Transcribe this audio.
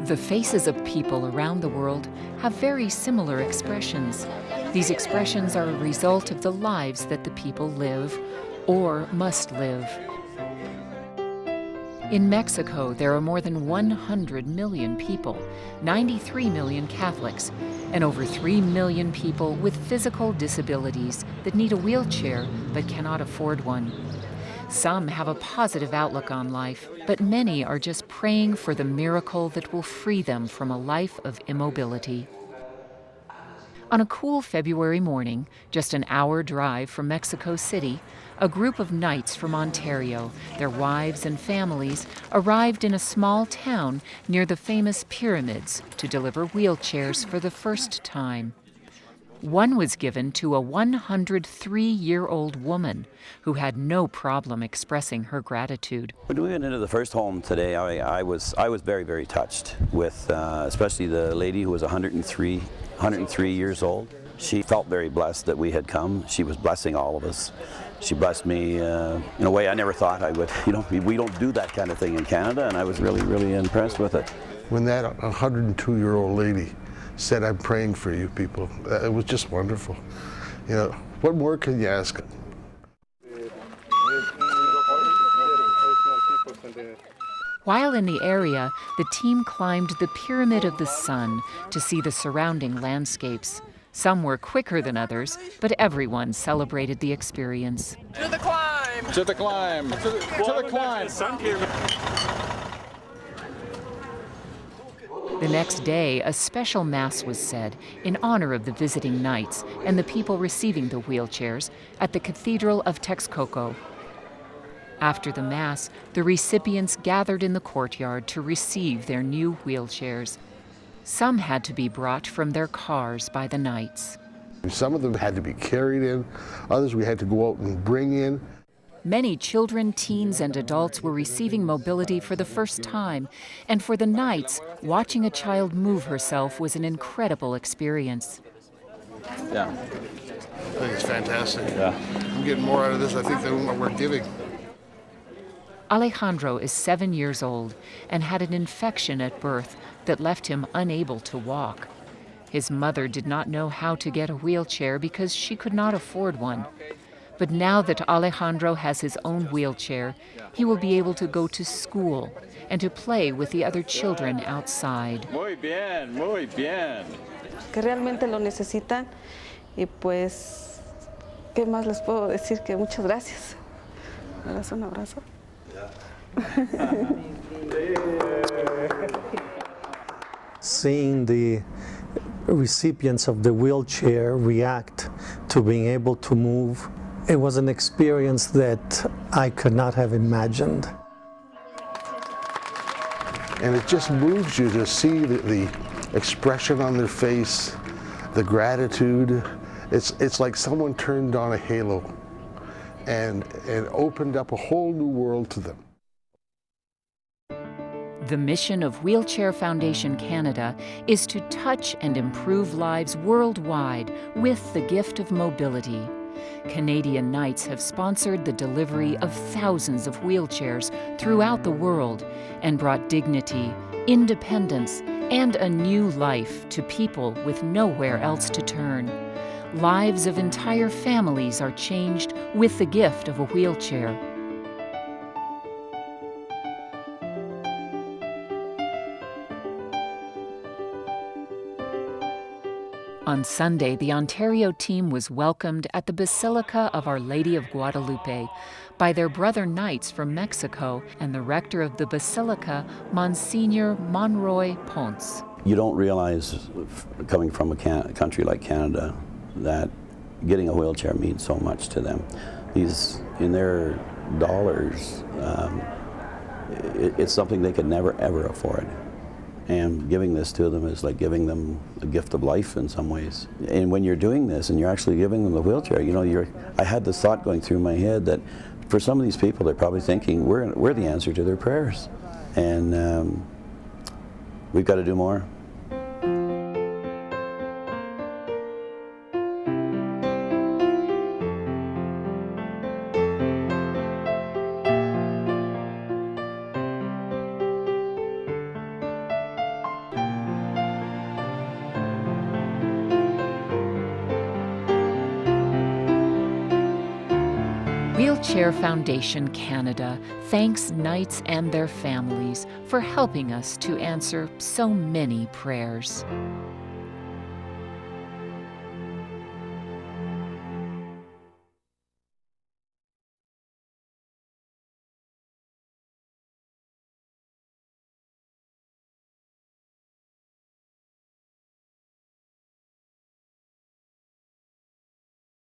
The faces of people around the world have very similar expressions. These expressions are a result of the lives that the people live or must live. In Mexico, there are more than 100 million people, 93 million Catholics, and over 3 million people with physical disabilities that need a wheelchair but cannot afford one. Some have a positive outlook on life, but many are just praying for the miracle that will free them from a life of immobility. On a cool February morning, just an hour drive from Mexico City, a group of knights from Ontario, their wives and families, arrived in a small town near the famous pyramids to deliver wheelchairs for the first time. One was given to a 103-year-old woman who had no problem expressing her gratitude. When we went into the first home today, I was very, very touched with especially the lady who was 103 years old. She felt very blessed that we had come. She was blessing all of us. She blessed me in a way I never thought I would. We don't do that kind of thing in Canada, and I was really, really impressed with it. When that 102-year-old lady said, "I'm praying for you people," it was just wonderful. What more can you ask? While in the area, the team climbed the Pyramid of the Sun to see the surrounding landscapes. Some were quicker than others, but everyone celebrated the experience. To the climb! To the climb! To the climb! The next day, a special mass was said in honor of the visiting knights and the people receiving the wheelchairs at the Cathedral of Texcoco. After the mass, the recipients gathered in the courtyard to receive their new wheelchairs. Some had to be brought from their cars by the knights. Some of them had to be carried in, others we had to go out and bring in. Many children, teens, and adults were receiving mobility for the first time, and for the knights, watching a child move herself was an incredible experience. Yeah. I think it's fantastic. Yeah. I'm getting more out of this, I think, than what we're giving. Alejandro is 7 years old and had an infection at birth that left him unable to walk. His mother did not know how to get a wheelchair because she could not afford one. But now that Alejandro has his own wheelchair, he will be able to go to school and to play with the other children outside. Muy bien, muy bien. Que realmente lo necesitan y pues, ¿qué más les puedo decir? Que muchas gracias. ¿Me das un abrazo? Seeing the recipients of the wheelchair react to being able to move, it was an experience that I could not have imagined. And it just moves you to see the expression on their face, the gratitude. It's like someone turned on a halo and opened up a whole new world to them. The mission of Wheelchair Foundation Canada is to touch and improve lives worldwide with the gift of mobility. Canadian Knights have sponsored the delivery of thousands of wheelchairs throughout the world and brought dignity, independence, and a new life to people with nowhere else to turn. Lives of entire families are changed with the gift of a wheelchair. On Sunday, the Ontario team was welcomed at the Basilica of Our Lady of Guadalupe by their brother knights from Mexico and the rector of the Basilica, Monsignor Monroy Ponce. You don't realize, coming from a country like Canada, that getting a wheelchair means so much to them. These, in their dollars, it's something they could never, ever afford. And giving this to them is like giving them a gift of life in some ways. And when you're doing this and you're actually giving them the wheelchair, I had this thought going through my head that for some of these people, they're probably thinking we're the answer to their prayers. And we've got to do more. Wheelchair Foundation Canada thanks Knights and their families for helping us to answer so many prayers.